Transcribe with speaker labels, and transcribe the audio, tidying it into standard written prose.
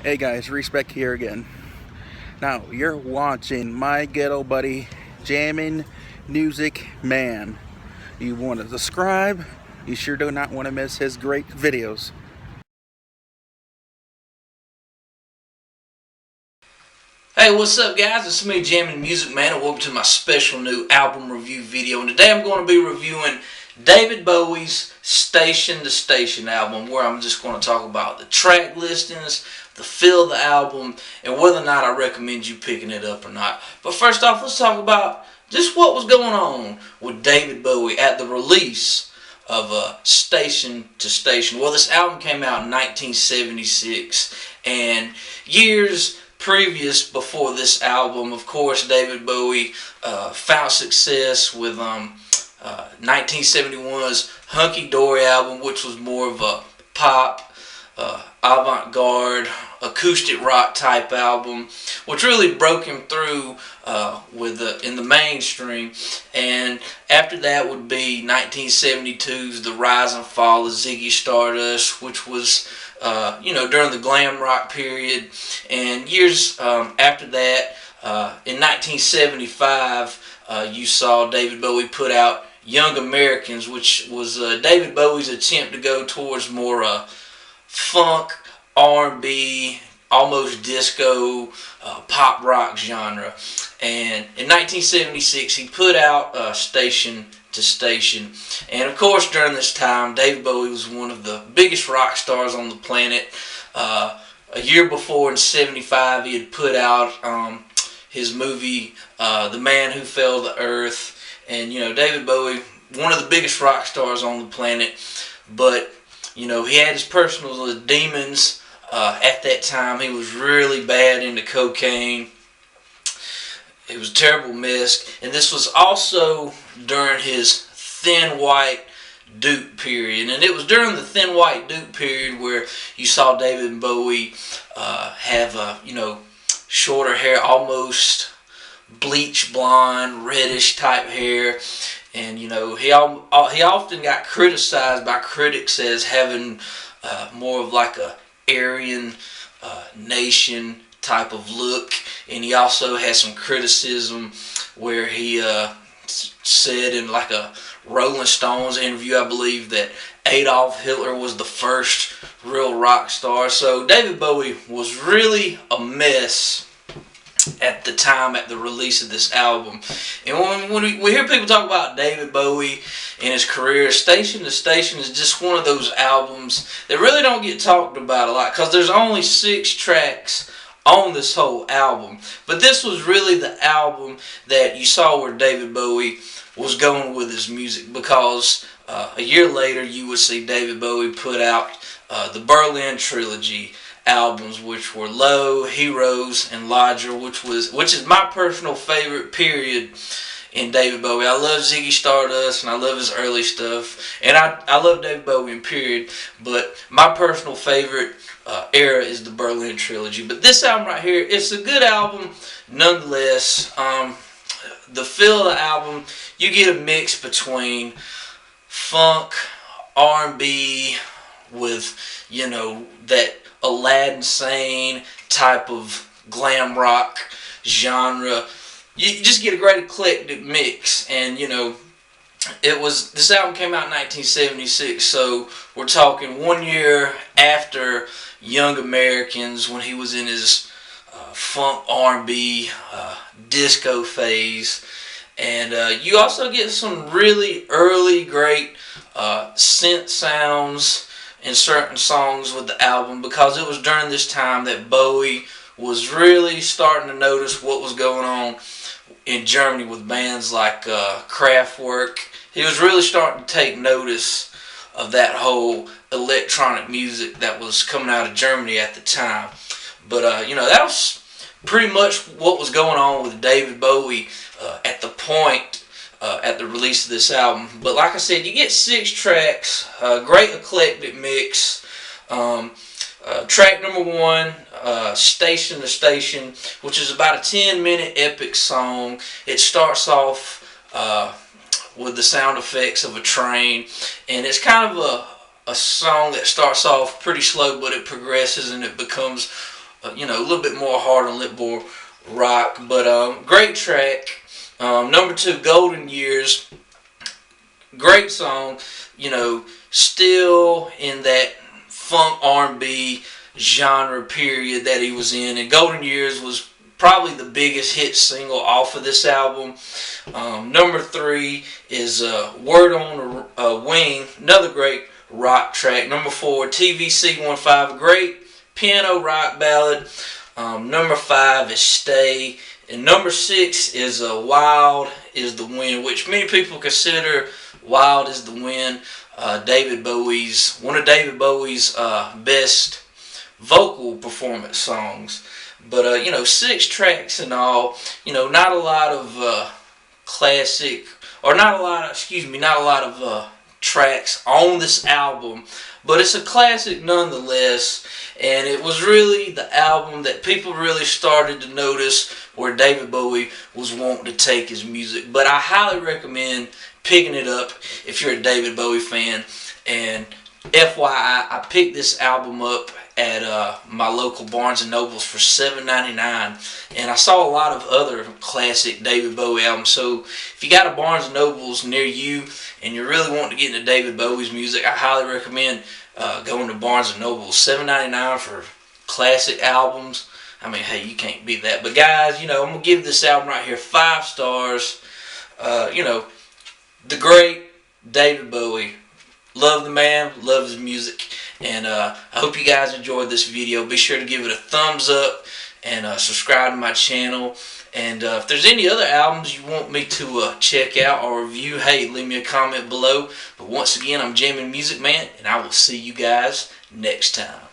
Speaker 1: Hey guys, Respect here again. Now, you're watching my ghetto buddy, Jammin' Music Man. You want to subscribe? You sure do not want to miss his great videos.
Speaker 2: Hey, what's up guys? It's me, Jammin' Music Man, and welcome to my special new album review video. And today I'm going to be reviewing David Bowie's Station to Station album, where I'm just going to talk about the track listings, the feel of the album, and whether or not I recommend you picking it up or not. But first off, let's talk about just what was going on with David Bowie at the release of Station to Station. Well, this album came out in 1976, and years previous before this album, of course, David Bowie found success with 1971's Hunky Dory album, which was more of a pop, avant-garde, acoustic rock type album, which really broke him through in the mainstream. And after that would be 1972's The Rise and Fall of Ziggy Stardust, which was during the glam rock period. And years after that, in 1975, you saw David Bowie put out Young Americans, which was David Bowie's attempt to go towards more funk, R&B, almost disco, pop rock genre. And in 1976, he put out Station to Station. And of course, during this time, David Bowie was one of the biggest rock stars on the planet. A year before, in '75, he had put out his movie, The Man Who Fell to Earth. And, David Bowie, one of the biggest rock stars on the planet. But, he had his personal demons at that time. He was really bad into cocaine. It was a terrible mess. And this was also during his Thin White Duke period. And it was during the Thin White Duke period where you saw David Bowie have, shorter hair, almost bleach blonde, reddish type hair. And, he often got criticized by critics as having more of like a Aryan nation type of look. And he also had some criticism where he said in like a Rolling Stones interview, I believe, that Adolf Hitler was the first real rock star. So David Bowie was really a mess at the time, at the release of this album. And when we hear people talk about David Bowie and his career, Station to Station is just one of those albums that really don't get talked about a lot, because there's only 6 tracks on this whole album. But this was really the album that you saw where David Bowie was going with his music, because a year later you would see David Bowie put out the Berlin Trilogy albums, which were Low, Heroes, and Lodger, which is my personal favorite period in David Bowie. I love Ziggy Stardust and I love his early stuff, and I love David Bowie in period, but my personal favorite era is the Berlin Trilogy. But this album right here, it's a good album nonetheless. The feel of the album, you get a mix between funk, R&B with, that Aladdin Sane type of glam rock genre. You just get a great eclectic mix. And this album came out in 1976, so we're talking 1 year after Young Americans, when he was in his funk, R&B, disco phase. And you also get some really early great synth sounds in certain songs with the album, because it was during this time that Bowie was really starting to notice what was going on in Germany with bands like Kraftwerk. He was really starting to take notice of that whole electronic music that was coming out of Germany at the time. But that was pretty much what was going on with David Bowie at the point at the release of this album. But like I said, you get 6 tracks, great eclectic mix. Track number 1, Station to Station, which is about a 10-minute epic song. It starts off with the sound effects of a train, and it's kind of a song that starts off pretty slow, but it progresses and it becomes a little bit more hard and a little more rock. But great track. Number 2, Golden Years. Great song. Still in that funk R&B genre period that he was in. And Golden Years was probably the biggest hit single off of this album. Number 3 is Word on a Wing, another great rock track. Number 4, TVC15, great piano rock ballad. Number 5 is Stay. And number 6 is Wild is the Wind, which many people consider Wild is the Wind one of David Bowie's best vocal performance songs. But 6 tracks in all. Not a lot of not a lot of tracks on this album, but it's a classic nonetheless. And it was really the album that people really started to notice where David Bowie was wanting to take his music. But I highly recommend picking it up if you're a David Bowie fan. And FYI, I picked this album up at my local Barnes & Nobles for $7.99, and I saw a lot of other classic David Bowie albums. So if you got a Barnes & Nobles near you and you're really wanting to get into David Bowie's music, I highly recommend going to Barnes & Nobles. $7.99 for classic albums. I mean, hey, you can't beat that. But guys, I'm going to give this album right here 5 stars. The great David Bowie. Love the man, love his music, and I hope you guys enjoyed this video. Be sure to give it a thumbs up and subscribe to my channel. And if there's any other albums you want me to check out or review, hey, leave me a comment below. But once again, I'm Jammin' Music Man, and I will see you guys next time.